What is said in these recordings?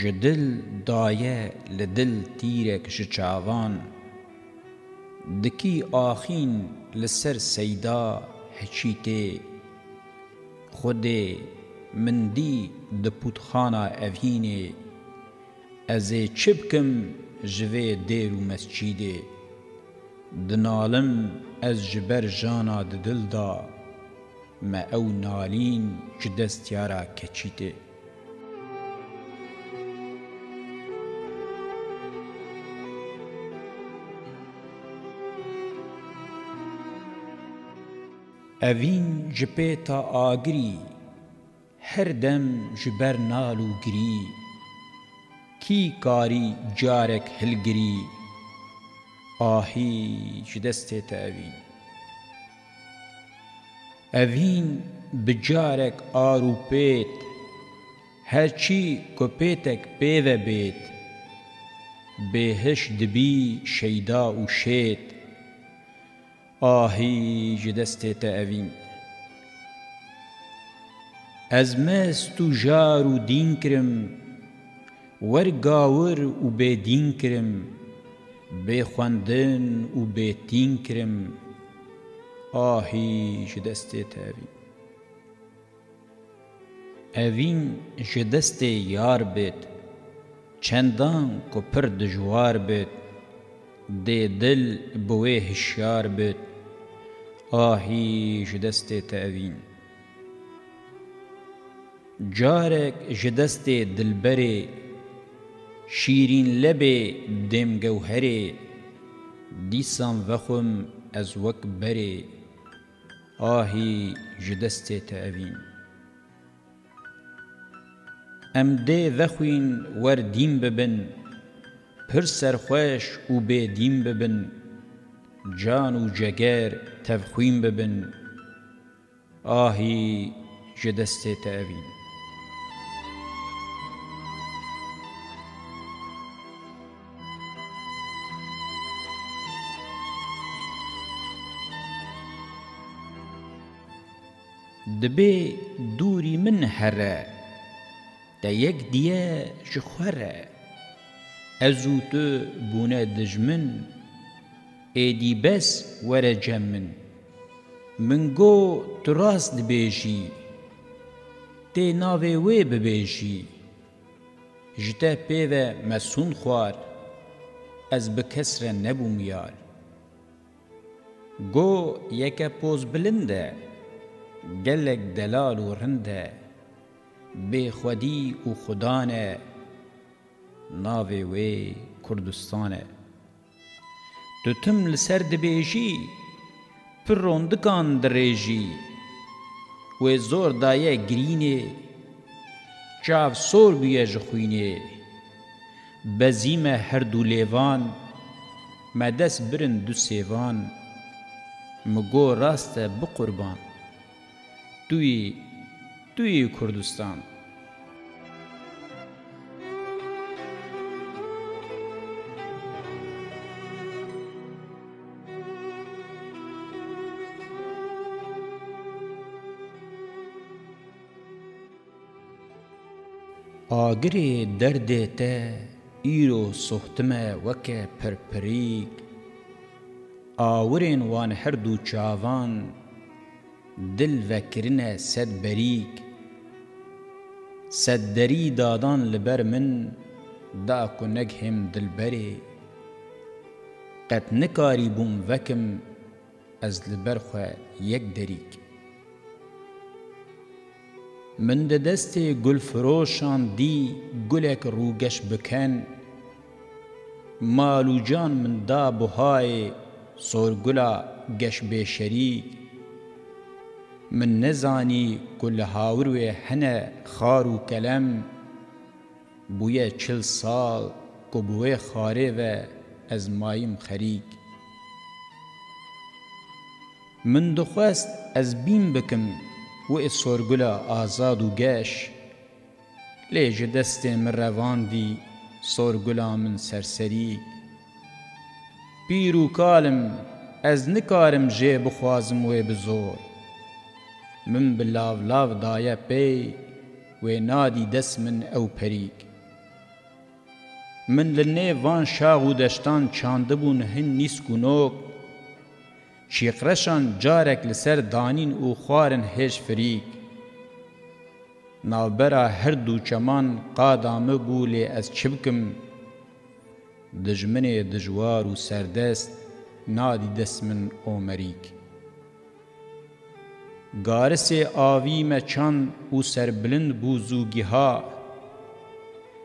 جدل دایه لدل تیرک جچاوان دکی آخین لسر سیدا هچیته خوده من دی دپوتخانا اوینه از چبکم جوه دیر و مسجیده دنالم از جبر جانا دل دا ما او نالین جدستیارا کچیته اوین جپی تا آگری هر دم جبر نالو گری کی کاری جارک هلگری آهی جدسته تا اوین اوین بجارک آرو پیت هرچی کپیتک پیوه بیت بهش دبی شیدا و شیت آهی جدسته تا اوین از مستو جار و دین کرم ورگاور و بی دین کرم بی خواندن و بی تین کرم آهی جدسته تا اوین اوین جدسته یار بید چندان که پر دجوار بید دی دل بوی هشیار بید آهی جدسته تا اوین جارک جدسته دلبره شیرین لبه دم گوهره دیسان وخم از وک بره آهی جدسته تا اوین ام ده وخوین ور دیم ببن پر سرخوش و بی دیم ببن جان و جگر تفخوین ببن آهی جدسته تا اوین دبی دوری من هره تا یک دیه جخوره ازو تو بونه دجمن ایدی بس وره جمن من گو تراست دبیجی تی ناوی وی ببیجی جتا پیوه مسون خوار از بکسر نبوم یار گو یکا پوز بلنده گلک دلال و رنده بی خودی و خدانه ناوی وی کردستانه تو تم لسر دبیجی پر روندکان دریجی و زور دایه گرینه چاو سور بیه جخوینه بزیمه هر دو لیوان مدس برن دو سیوان مگو راست بقربان توی کردستان آگری درده ته ایرو سختمه وکه پرپریک آورین وان هر دو چاوان دل وکرنه سد بریک سد دری دادان لبر من دا کنگ هم دل بری قد نکاری بوم وکم از لبر خواه یک دریک من ده دست گل فروشان دی گلک روگش بکن مالو جان من دا بهای سور گلا گش بی شریک من نزانی کل هاوروی هنه خار و کلم بویه 40 سال که بویه خاره و از مایم خریک من دخواست از بیم بکم و سورگلا آزاد و گش لیج دست من روان دی سورگلا من سرسری پیر و کالم از نکارم جه بخوازم وی بزور من بلاو لاو دایه پی و نادی دست من او پریک من لنه وان شاغ و دشتان چانده بون هن نیسکو نوک چیقرشان جارک لسر دانین او خوارن هش فریک ناوبرا هر دو چمان قادامه بولی از چبکم دجمن دجوار و سردست نادی دست من اومریک گارس آوی مچان و سربلند بوزوگی ها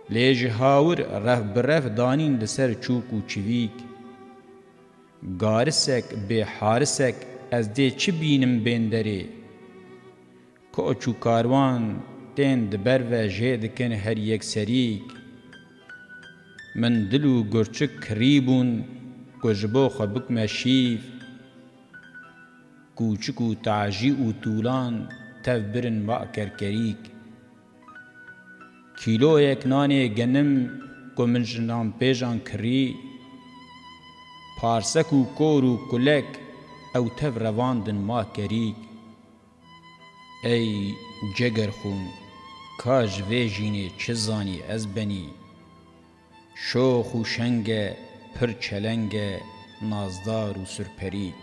لیج هاور رف برف دانین لسر چوک و چویک گارسک به حارسک از ده چی بینم بندره کوچو کاروان تین دبر و جهدکن هر یک سریک من دلو گرچک کریبون گجبو خبک مشیف کوچک و تعجی و طولان تف برن ما کرکریک کیلو یک نانی گنم کو من جنام پیجان کری پارسک و کور و کلک او تف رواندن ما کریک ای جگر خون کاج ویجینی چه زانی از بنی شوخ و شنگ پر چلنگ نازدار و سرپریک